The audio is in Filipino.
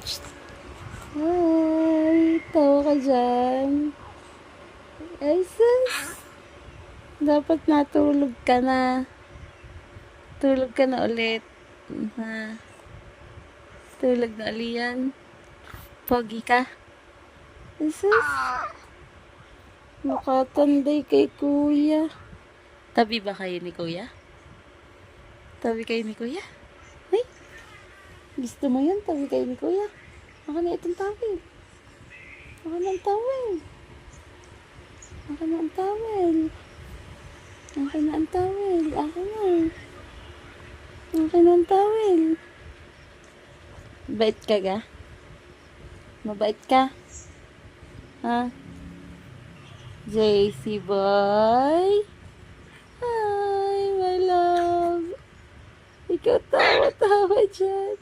Hi! Tawa ka dyan. Ay, sus! Dapat natulog ka na. Tulog ka na ulit. Ha? Tulog na ulit yan. Pogi ka. Ay, sus! Makatanday kay kuya. Tabi ba kayo ni kuya? Tabi kayo ni kuya? Ay! Gusto mo yun? Tabi kayo ni kuya? Ako na itong tawel. Ako na ang tawel. Ako na ang tawel. Ako na ang tawel. Ako na. Ako na ang tawel. Bait ka ga? Mabait ka? Ha? JC boy? Hi, my love. Ikaw tawa-tawa dyan.